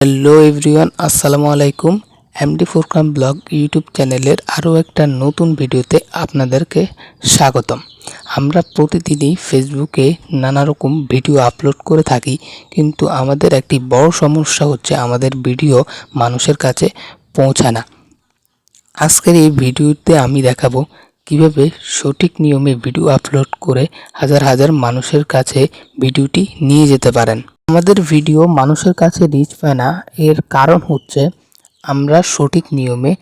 Hello everyone, আসসালামু আলাইকুম। MD4CAM blog YouTube চ্যানেলের আরও একটা নতুন ভিডিওতে আপনাদেরকে স্বাগতম। আমরা প্রতিদিনই ফেসবুকে নানা রকম ভিডিও আপলোড করে থাকি, কিন্তু আমাদের একটি বড় সমস্যা হচ্ছে আমাদের ভিডিও মানুষের কাছে পৌঁছায় না। আজকের এই ভিডিওতে আমি দেখাবো কিভাবে সঠিক নিয়মে ভিডিও আপলোড করে হাজার হাজার মানুষের কাছে ভিডিওটি নিয়ে যেতে পারেন। আমাদের ভিডিও মানুষের কাছে রিচ পায় না, এর কারণ হচ্ছে আমরা সঠিক নিয়মে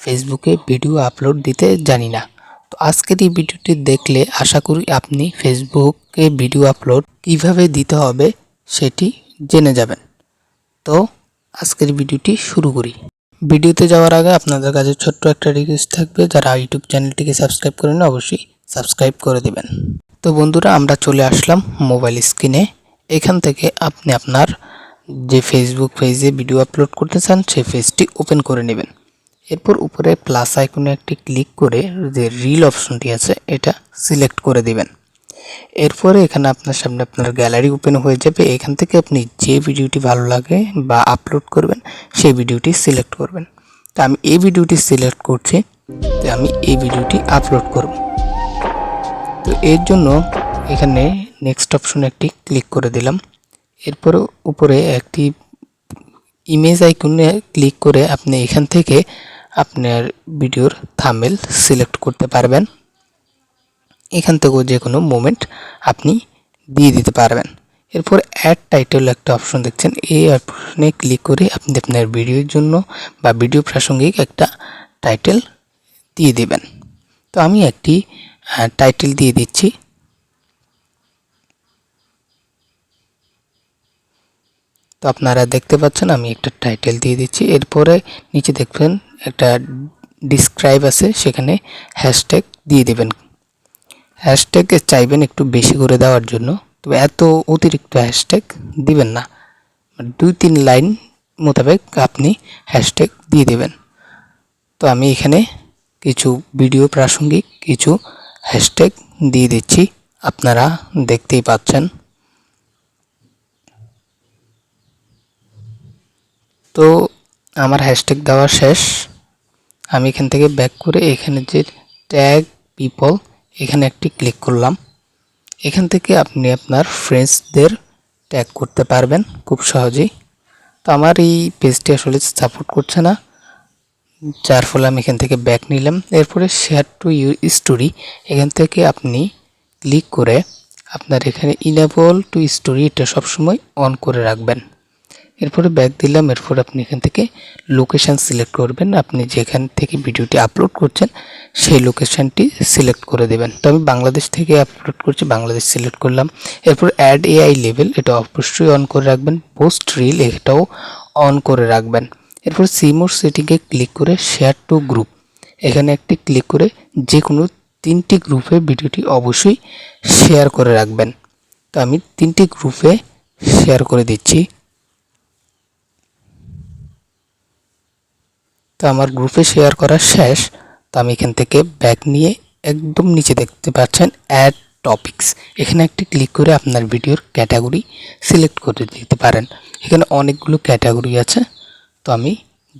ফেসবুকে ভিডিও আপলোড দিতে জানি না। তো আজকের এই ভিডিওটি দেখলে আশা করি আপনি ফেসবুকে ভিডিও আপলোড কিভাবে দিতে হবে সেটি জেনে যাবেন। তো আজকের ভিডিওটি শুরু করি। ভিডিওতে যাওয়ার আগে আপনাদের কাছে ছোট্ট একটা রিকোয়েস্ট থাকবে, যারা ইউটিউব চ্যানেলটিকে সাবস্ক্রাইব করেন অবশ্যই সাবস্ক্রাইব করে দিবেন। তো বন্ধুরা, আমরা চলে আসলাম মোবাইল স্ক্রিনে। এখান থেকে আপনি আপনার যে ফেসবুক পেজে ভিডিও আপলোড করতে চান সেই পেজটি ওপেন করে নেবেন। এরপর উপরে প্লাস আইকনে একটি ক্লিক করে যে রিল অপশনটি আছে এটা সিলেক্ট করে দিবেন। এরপরে এখানে আপনার সামনে আপনার গ্যালারি ওপেন হয়ে যাবে। এখান থেকে আপনি যে ভিডিওটি ভালো লাগে বা আপলোড করবেন সেই ভিডিওটি সিলেক্ট করবেন। তো আমি এই ভিডিওটি সিলেক্ট করছি, তো আমি এই ভিডিওটি আপলোড করব। তো এর জন্য এখানে নেক্সট অপশনে একটি ক্লিক করে দিলাম। এরপরে উপরে একটি ইমেজ আইকনে ক্লিক করে আপনি এখান থেকে আপনার ভিডিওর থাম্বনেল সিলেক্ট করতে পারবেন। এখান থেকেও যে কোনো মোমেন্ট আপনি দিয়ে দিতে পারবেন। এরপর অ্যাড টাইটেল একটা অপশন দেখছেন, এই অপশনে ক্লিক করে আপনি আপনার ভিডিওর জন্য বা ভিডিও প্রাসঙ্গিক একটা টাইটেল দিয়ে দিবেন। তো আমি একটি টাইটেল দিয়ে দিচ্ছি। তো আপনারা দেখতে পাচ্ছেন আমি একটা টাইটেল দিয়ে দিচ্ছি। এরপরে নিচে দেখবেন একটা ডিসক্রাইব আছে, সেখানে হ্যাশট্যাগ দিয়ে দেবেন। হ্যাশট্যাগ চাইবেন একটু বেশি করে দেওয়ার জন্য, তবে এত অতিরিক্ত হ্যাশট্যাগ দিবেন না, 2-3 লাইন মোতাবেক আপনি হ্যাশট্যাগ দিয়ে দেবেন। তো আমি এখানে কিছু ভিডিও প্রাসঙ্গিক কিছু হ্যাশট্যাগ দিয়ে দিচ্ছি, আপনারা দেখতেই পাচ্ছেন। তো আমার হ্যাশট্যাগ দেওয়া শেষ। আমি এখান থেকে ব্যাক করে এখানে যে ট্যাগ পিপল এখানে একটি ক্লিক করলাম। এখান থেকে আপনি আপনার ফ্রেন্ডসদের ট্যাগ করতে পারবেন খুব সহজেই। তো আমার এই পেজটি আসলে সাপোর্ট করছে না, যার ফলে আমি এখান থেকে ব্যাক নিলাম। এরপরে শেয়ার টু ইউর স্টোরি, এখান থেকে আপনি ক্লিক করে আপনার এখানে ইনেবল টু স্টোরি এটা সবসময় অন করে রাখবেন। এরপরে ব্যাক দিলাম। এরপর আপনি এখান থেকে লোকেশান সিলেক্ট করবেন, আপনি যেখান থেকে ভিডিওটি আপলোড করছেন সেই লোকেশানটি সিলেক্ট করে দেবেন। তো আমি বাংলাদেশ থেকে আপলোড করছি, বাংলাদেশ সিলেক্ট করলাম। এরপর অ্যাড এআই লেভেল এটা অবশ্যই অন করে রাখবেন। পোস্ট রিল এটাও অন করে রাখবেন। এরপর সিমোর সেটিংয়ে ক্লিক করে শেয়ার টু গ্রুপ এখানে একটি ক্লিক করে যে কোনো 3টি গ্রুপে ভিডিওটি অবশ্যই শেয়ার করে রাখবেন। তো আমি 3টি গ্রুপে শেয়ার করে দিচ্ছি। তো আমার গ্রুপে শেয়ার করা শেষ। তো আমি এখান থেকে ব্যাক নিয়ে একদম নিচে দেখতে পাচ্ছেন অ্যাড টপিকস, এখানে একটি ক্লিক করে আপনার ভিডিওর ক্যাটাগরি সিলেক্ট করে দিতে পারেন। এখানে অনেকগুলো ক্যাটাগরি আছে, তো আমি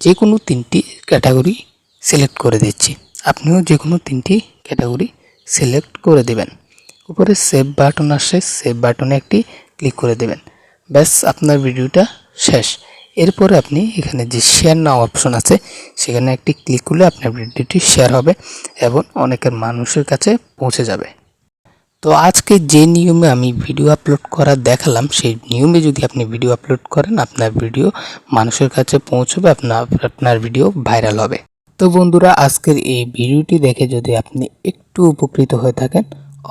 যে কোনো 3টি ক্যাটাগরি সিলেক্ট করে দিচ্ছি। আপনিও যে কোনো 3টি ক্যাটাগরি সিলেক্ট করে দেবেন। উপরে সেভ বাটন আসে, সেভ বাটনে একটি ক্লিক করে দেবেন। ব্যাস, আপনার ভিডিওটা শেষ। এরপরে আপনি এখানে যে শেয়ার নাও অপশন আছে সেখানে একটি ক্লিক করলে আপনার ভিডিওটি শেয়ার হবে এবং অনেকের মানুষের কাছে পৌঁছে যাবে। তো আজকে যে নিয়মে আমি ভিডিও আপলোড করা দেখালাম সেই নিয়মে যদি আপনি ভিডিও আপলোড করেন আপনার ভিডিও মানুষের কাছে পৌঁছবে, আপনার ভিডিও ভাইরাল হবে। তো বন্ধুরা, আজকের এই ভিডিওটি দেখে যদি আপনি একটু উপকৃত হয়ে থাকেন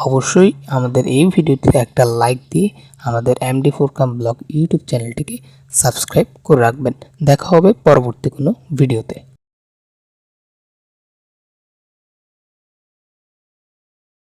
অবশ্যই আমাদের এই ভিডিওতে একটা লাইক দিয়ে আমাদের MD4CAM ব্লগ ইউটিউব চ্যানেলটিকে সাবস্ক্রাইব করে রাখবেন। দেখা হবে পরবর্তী কোনো ভিডিওতে।